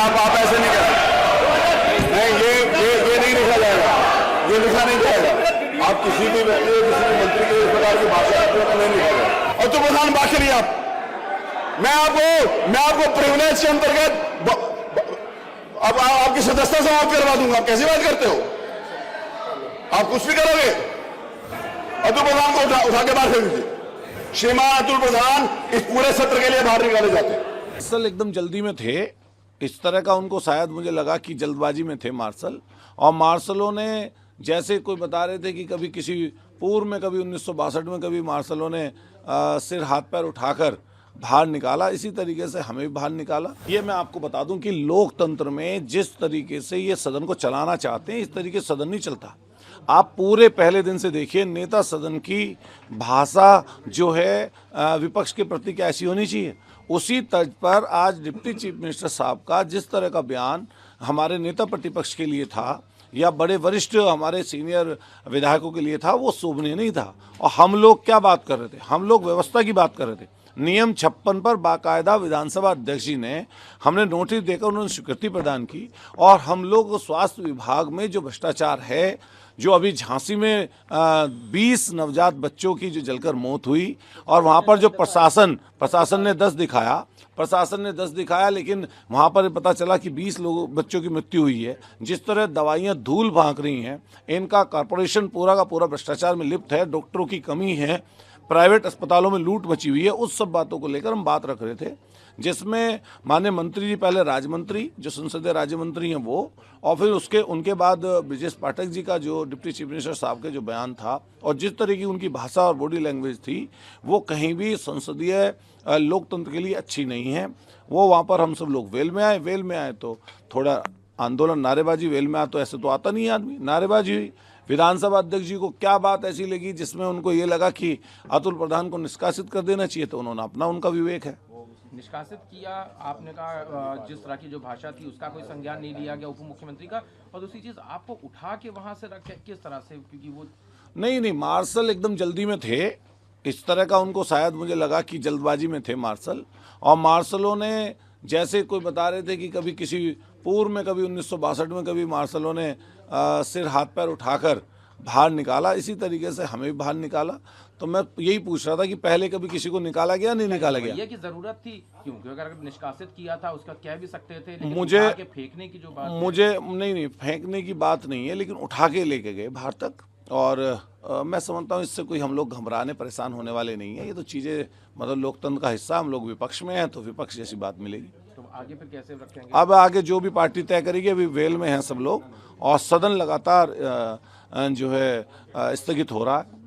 आप ऐसे नहीं कर सकते। नहीं, ये नहीं लिखा जाएगा, ये लिखा नहीं जाएगा। आप किसी भी व्यक्ति किसी भी मंत्री के इस प्रकार की भाषा नहीं लिखा जाएगा। और तो प्रधान बात करिए आप, मैं आपको प्रिविलेज के अंतर्गत अब आपकी सदस्यता समाप्त करवा दूंगा। कैसी बात करते हो आप? कुछ भी करोगे? अतुल प्रधान को उठा के बाहर फेंक दीजिए। श्रीमान अतुल प्रधान इस पूरे सत्र के लिए बाहर निकाले जाते हैं। मार्शल एकदम जल्दी में थे, इस तरह का उनको शायद मुझे लगा कि जल्दबाजी में थे मार्शल। और मार्शलों ने जैसे कोई बता रहे थे कि कभी किसी पूर्व में, कभी 1962 में, कभी मार्शलों ने सिर हाथ पैर उठाकर बाहर निकाला, इसी तरीके से हमें भी बाहर निकाला। ये मैं आपको बता दूं कि लोकतंत्र में जिस तरीके से ये सदन को चलाना चाहते हैं, इस तरीके से सदन नहीं चलता। आप पूरे पहले दिन से देखिए, नेता सदन की भाषा जो है विपक्ष के प्रति कैसी होनी चाहिए, उसी तर्ज पर आज डिप्टी चीफ मिनिस्टर साहब का जिस तरह का बयान हमारे नेता प्रतिपक्ष के लिए था या बड़े वरिष्ठ हमारे सीनियर विधायकों के लिए था, वो शोभनीय नहीं था। और हम लोग क्या बात कर रहे थे? हम लोग व्यवस्था की बात कर रहे थे। नियम 56 पर बाकायदा विधानसभा अध्यक्ष जी ने, हमने नोटिस देकर उन्होंने स्वीकृति प्रदान की। और हम लोग स्वास्थ्य विभाग में जो भ्रष्टाचार है, जो अभी झांसी में 20 नवजात बच्चों की जो जलकर मौत हुई, और वहाँ पर जो प्रशासन ने 10 दिखाया, लेकिन वहाँ पर पता चला कि 20 बच्चों की मृत्यु हुई है। जिस तरह दवाइयाँ धूल भांक रही हैं, इनका कॉरपोरेशन पूरा का पूरा भ्रष्टाचार में लिप्त है, डॉक्टरों की कमी है, प्राइवेट अस्पतालों में लूट मची हुई है। उस सब बातों को लेकर हम बात रख रहे थे, जिसमें माननीय मंत्री जी, पहले राज्य मंत्री जो संसदीय राज्य मंत्री हैं वो, और फिर उनके बाद ब्रजेश पाठक जी का जो डिप्टी चीफ मिनिस्टर साहब के जो बयान था, और जिस तरह की उनकी भाषा और बॉडी लैंग्वेज थी, वो कहीं भी संसदीय लोकतंत्र के लिए अच्छी नहीं है। वो वहाँ पर हम सब लोग वेल में आए तो थोड़ा आंदोलन, नारेबाजी, वेल में आए तो ऐसे तो आता नहीं है आदमी, नारेबाजी हुई। विधानसभा अध्यक्ष जी को क्या बात ऐसी लगी जिसमें उनको ये लगा कि अतुल प्रधान को निष्कासित कर देना चाहिए, तो उन्होंने उनका विवेक है। निष्कासित किया, आपने कहा जिस तरह की जो भाषा थी उसका कोई संज्ञान नहीं लिया गया उप मुख्यमंत्री का, और दूसरी चीज आपको उठा के वहां से रख किस तरह से, क्योंकि वो नहीं, मार्शल एकदम जल्दी में थे, इस तरह का उनको शायद मुझे लगा कि जल्दबाजी में थे मार्शल। और मार्शलों ने जैसे कोई बता रहे थे कि कभी किसी पूर्व में, कभी 1962 में, कभी मार्शलों ने सिर हाथ पैर उठाकर बाहर निकाला, इसी तरीके से हमें भी बाहर निकाला। तो मैं यही पूछ रहा था कि पहले कभी किसी को निकाला गया, नहीं निकाला गया? ये की जरूरत थी क्योंकि अगर निष्कासित किया था उसका कह भी सकते थे, लेकिन मुझे उठा के फेंकने की जो बात नहीं, फेंकने की बात नहीं है, लेकिन उठा के लेके गए बाहर तक। और मैं समझता हूँ इससे कोई हम लोग घबराने परेशान होने वाले नहीं है। ये तो चीज़ें मतलब लोकतंत्र का हिस्सा, हम लोग विपक्ष में हैं तो विपक्ष जैसी बात मिलेगी। तो आगे फिर कैसे रखेंगे? अब आगे जो भी पार्टी तय करेगी, अभी वेल में हैं सब लोग, और सदन लगातार जो है स्थगित हो रहा है।